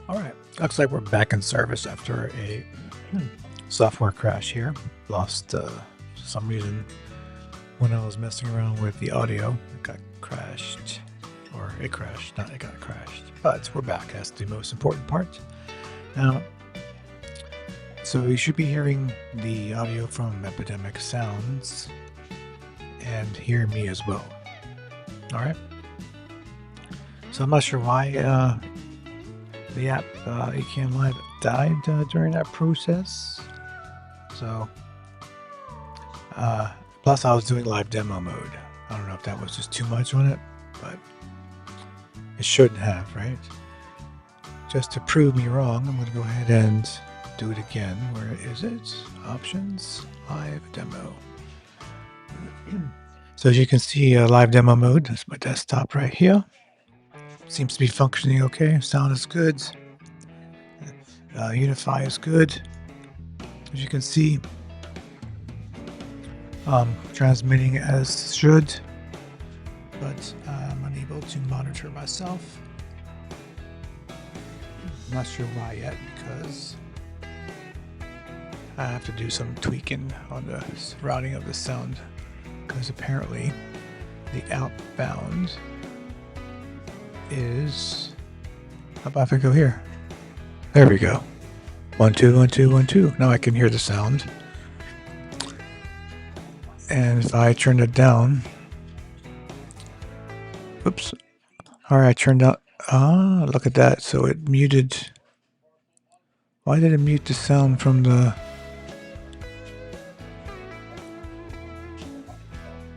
All right, looks like we're back in service after a software crash here. Lost for some reason when I was messing around with the audio, it got crashed, or it crashed, not it got crashed. But we're back. That's the most important part. Now, so you should be hearing the audio from Epidemic Sounds and hear me as well. All right. So I'm not sure why the app Ecamm Live died during that process. So, plus I was doing live demo mode. I don't know if that was just too much on it, but it shouldn't have, right? Just to prove me wrong, I'm going to go ahead and do it again. Where is it? Options, live demo. So as you can see, live demo mode. That's my desktop right here. Seems to be functioning okay. Sound is good. Unify is good. As you can see, transmitting as should, but I'm unable to monitor myself. I'm not sure why yet, because I have to do some tweaking on the routing of the sound, because apparently the outbound is, how about if I go here? There we go. 1 2 1 2 1 2. Now I can hear the sound. And if I turn it down, oops. All right, I turned out. Ah, look at that. So it muted. Why did it mute the sound from the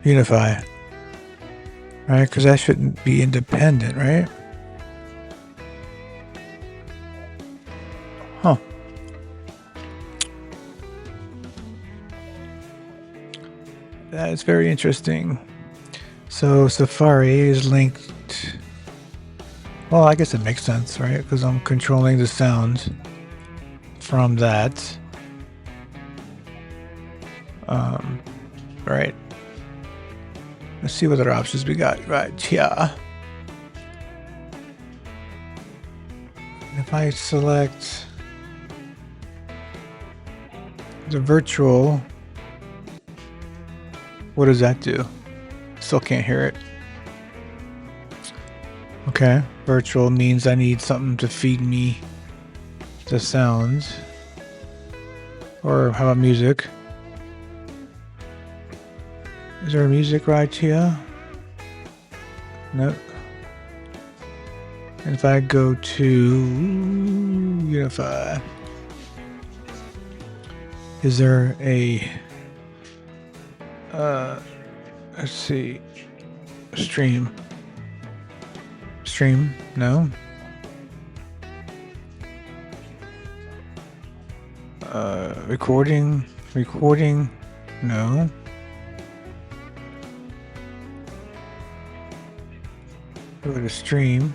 Unify? Right, because that shouldn't be independent, right? Huh. That's very interesting. So Safari is linked. Well, I guess it makes sense, right? Because I'm controlling the sound from that. Right. Let's see what other options we got right here. If I select the virtual, what does that do? Still can't hear it. Okay, virtual means I need something to feed me the sounds. Or how about music? Is there music right here? Nope. And if I go to Unify, is there a let's see, stream, no. Recording, no. Go to stream.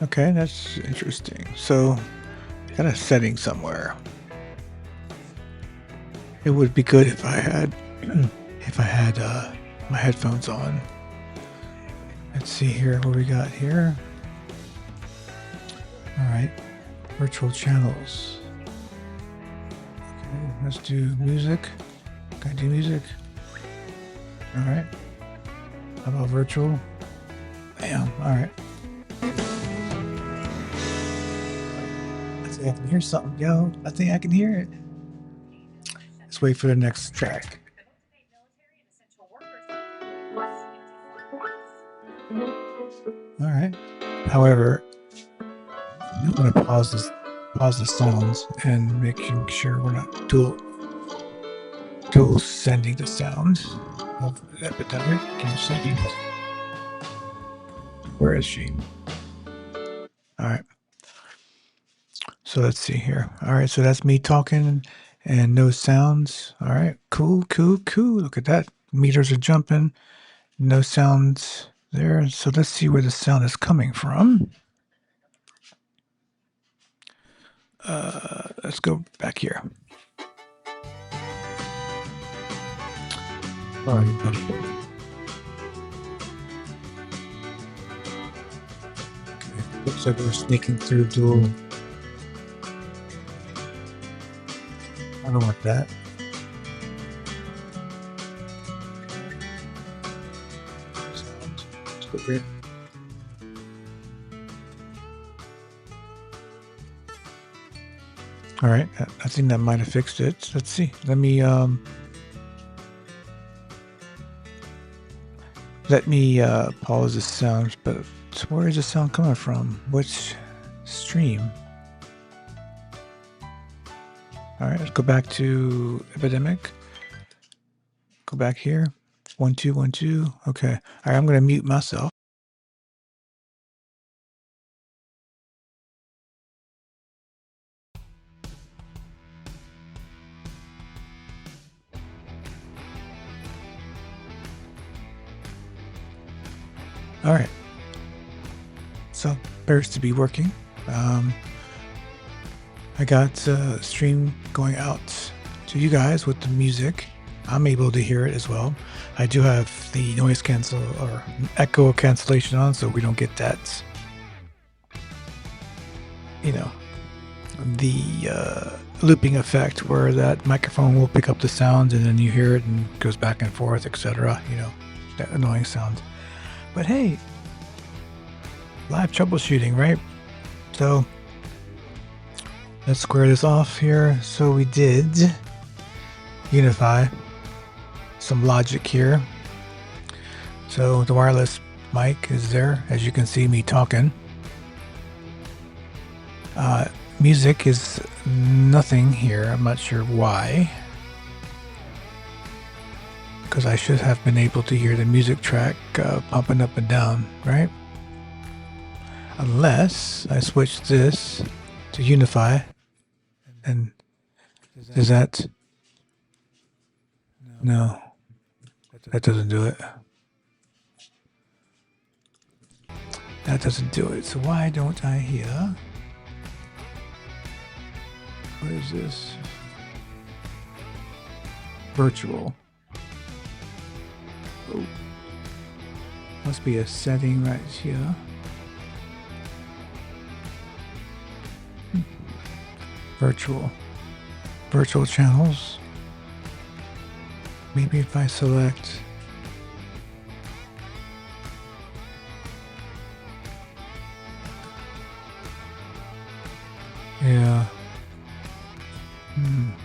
Okay, that's interesting. So, got a setting somewhere. It would be good if I had, my headphones on. Let's see here what we got here. All right, virtual channels. Okay, let's do music. Can I do music? All right. How about virtual? Bam. All right. I think I can hear something, yo. I think I can hear it. Let's wait for the next track. All right. However, I'm going to pause the sounds and making sure we're not dual sending the sound of Epidemic. Can you see? Where is she? All right. So let's see here. All right. So that's me talking and no sounds. All right. Cool. Look at that. Meters are jumping. No sounds there. So let's see where the sound is coming from. Let's go back here. All right, buddy. Okay. Looks like we're sneaking through dual. I don't want that. Sounds. Let's go here. All right, I think that might have fixed it. Let's see. Let me pause the sound. But where is the sound coming from? Which stream? All right, let's go back to Epidemic. Go back here. 1 2 1 2. Okay. All right, I'm gonna mute myself. All right. So appears to be working. I got stream going out to you guys with the music. I'm able to hear it as well. I do have the noise cancel or echo cancellation on, so we don't get that, you know, the looping effect where that microphone will pick up the sound and then you hear it and it goes back and forth, etc. You know, that annoying sound. But hey, live troubleshooting, right? So let's square this off here. So we did unify some logic here. So the wireless mic is there, as you can see me talking. Music is nothing here. I'm not sure why, because I should have been able to hear the music track pumping up and down, right? Unless I switch this to Unify, and is that? No, that doesn't do it. That doesn't do it. So why don't I hear? What is this? Virtual. Oh. Must be a setting right here. Virtual channels. Maybe if I select yeah.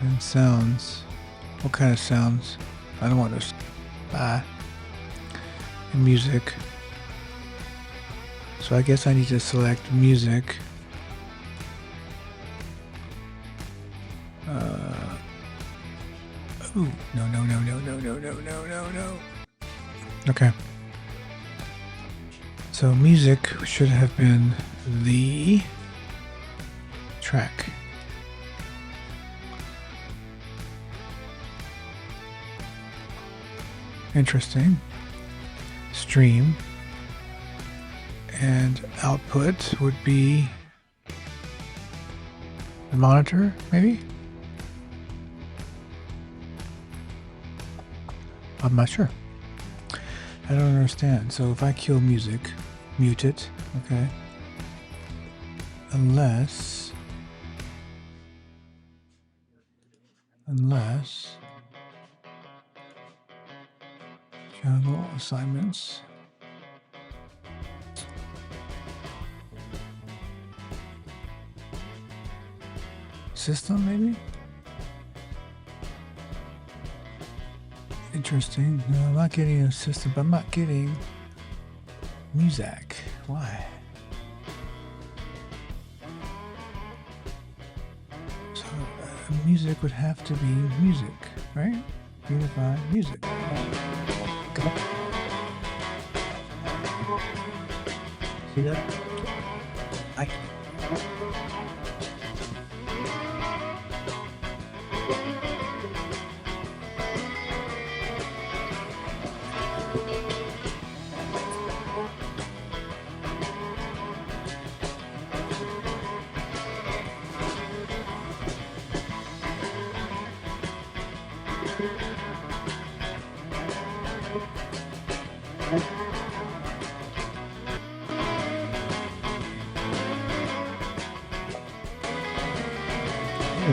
And sounds. What kind of sounds? I don't want to. And music. So I guess I need to select music. Ooh, no. Okay. So music should have been the track. Interesting. Stream. And output would be the monitor, maybe? I'm not sure. I don't understand. So if I kill music, mute it, okay? Unless channel assignments. System, maybe? Interesting. No, I'm not getting a system, but I'm not getting music. Why? So music would have to be music, right? Unify music. Go. See that?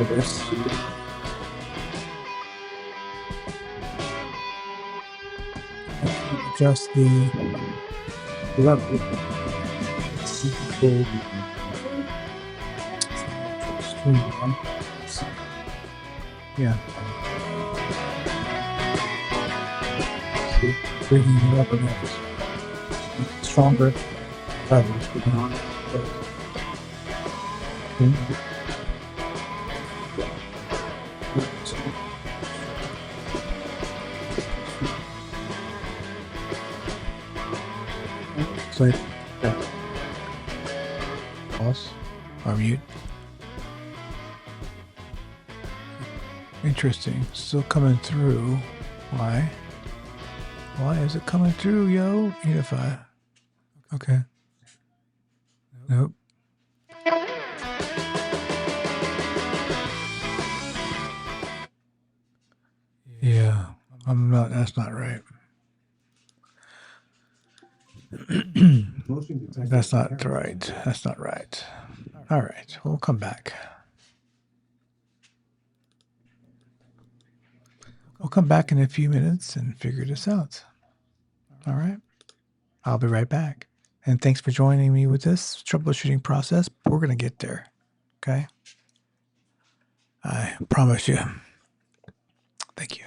this. Adjust the level. Yeah. Bringing it up again. Stronger. It's like pause or mute. Interesting. Still coming through. Why? Why is it coming through, yo? Unify. Okay. Nope. Yeah. I'm not. That's not right. That's not right. That's not right. All right. We'll come back. We'll come back in a few minutes and figure this out. All right. I'll be right back. And thanks for joining me with this troubleshooting process. We're going to get there. Okay. I promise you. Thank you.